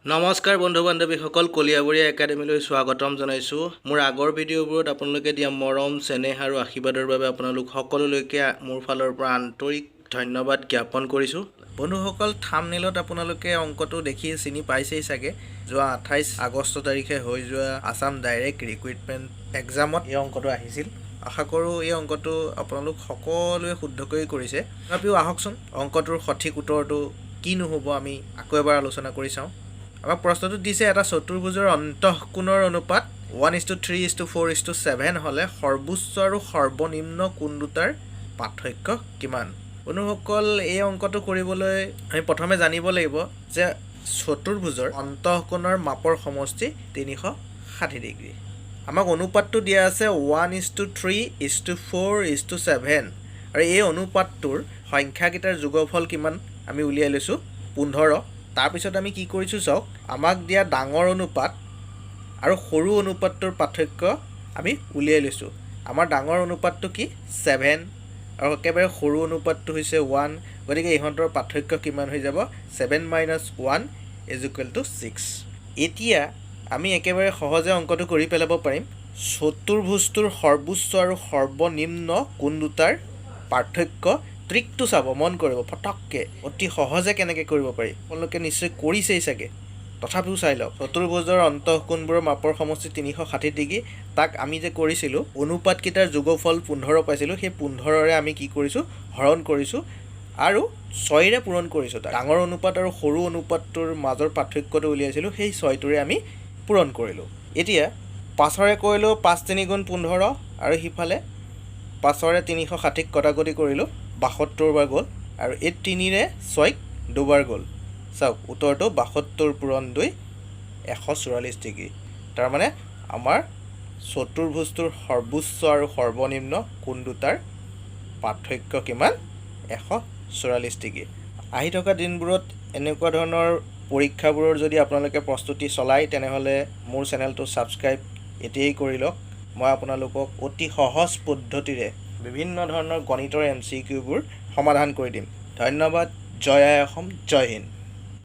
নমস্কাৰ বন্ধু বান্ধৱীসকল, কলিয়াবৰীয়া একাডেমীলৈ স্বাগতম জনাইছোঁ। মোৰ আগৰ ভিডিঅ'বোৰত আপোনালোকে দিয়া মৰম, চেনেহ আৰু আশীৰ্বাদৰ বাবে আপোনালোক সকলোলৈকে মোৰ ফালৰ পৰা আন্তৰিক ধন্যবাদ জ্ঞাপন কৰিছোঁ। বন্ধুসকল, থাম্বনেইলত আপোনালোকে অংকটো দেখি চিনি পাইছেই চাগে। যোৱা 28 আগষ্ট তাৰিখে হৈ যোৱা আছাম ডাইৰেক্ট ৰিক্ৰুইটমেণ্ট এক্সামত এই অংকটো আহিছিল। আশা কৰোঁ এই অংকটো আপোনালোক সকলোৱে শুদ্ধকৈ কৰিছে। তথাপিও আহকচোন অংকটোৰ সঠিক উত্তৰটো কিনো হ'ব আমি আকৌ এবাৰ আলোচনা কৰি চাওঁ। আমাক প্ৰশ্নটো দিছে এটা চতুৰ্ভুজৰ অন্তঃকোণৰ অনুপাত 1:3:4:7 হ'লে সৰ্বোচ্চ আৰু সৰ্বনিম্ন কোণ দুটাৰ পাৰ্থক্য কিমান? বন্ধুসকল, এই অংকটো কৰিবলৈ আমি প্ৰথমে জানিব লাগিব যে চতুৰ্ভুজৰ অন্তঃকোণৰ মাপৰ সমষ্টি 360 ডিগ্ৰী। আমাক অনুপাতটো দিয়া আছে 1:3:4:7 আৰু এই অনুপাতটোৰ সংখ্যাকেইটাৰ যোগফল কিমান আমি উলিয়াই লৈছোঁ 15। তাৰপিছত আমি কি কৰিছোঁ চাওক, আমাক দিয়া ডাঙৰ অনুপাত আৰু সৰু অনুপাতটোৰ পাৰ্থক্য আমি উলিয়াই লৈছোঁ। আমাৰ ডাঙৰ অনুপাতটো কি 7 আৰু একেবাৰে সৰু অনুপাতটো হৈছে 1, গতিকে ইহঁতৰ পাৰ্থক্য কিমান হৈ যাব 7 - 1 = 6। এতিয়া আমি একেবাৰে সহজে অংকটো কৰি পেলাব পাৰিম। চতুৰ্ভুজটোৰ সৰ্বোচ্চ আৰু সৰ্বনিম্ন কোণ দুটাৰ পাৰ্থক্য ট্ৰিকটো চাব, মন কৰিব ফটককৈ, অতি সহজে কেনেকৈ কৰিব পাৰি। আপোনালোকে নিশ্চয় কৰিছেই চাগে, তথাপিও চাই লওক। চতুৰ্ভুজৰ অন্তঃকোণবোৰৰ মাপৰ সমষ্টি 360 ডিগ্ৰী। তাক আমি যে কৰিছিলোঁ অনুপাতকেইটাৰ যোগফল 15 পাইছিলোঁ, সেই 15ৰে আমি কি কৰিছোঁ হৰণ কৰিছোঁ আৰু 6ৰে পূৰণ কৰিছোঁ। তাক ডাঙৰ অনুপাত আৰু সৰু অনুপাতটোৰ মাজৰ পাৰ্থক্যটো উলিয়াইছিলোঁ, সেই 6টোৰে আমি পূৰণ কৰিলোঁ। এতিয়া 5ৰে কৰিলোঁ 5 × 3 = 15 আৰু সিফালে 5ৰে 360ক কটাকটি কৰিলোঁ, 72 বাৰ গ'ল আৰু এই 3ৰে 6ক দুবাৰ গ'ল। চাওক উত্তৰটো 72 × 2 144 ডিগ্ৰী। তাৰমানে আমাৰ চতুৰ্ভুজটোৰ সৰ্বোচ্চ আৰু সৰ্বনিম্ন কোণ দুটাৰ পাৰ্থক্য কিমান 144 ডিগ্ৰী। আহি থকা দিনবোৰত এনেকুৱা ধৰণৰ পৰীক্ষাবোৰৰ যদি আপোনালোকে প্ৰস্তুতি চলায় তেনেহ'লে মোৰ চেনেলটো ছাবস্ক্ৰাইব এতিয়াই কৰি লওক। মই আপোনালোকক অতি সহজ পদ্ধতিৰে বিভিন্ন ধৰণৰ গণিতৰ MCQবোৰ সমাধান কৰি দিম। ধন্যবাদ। জয় আই অসম, জয় হিন্দ।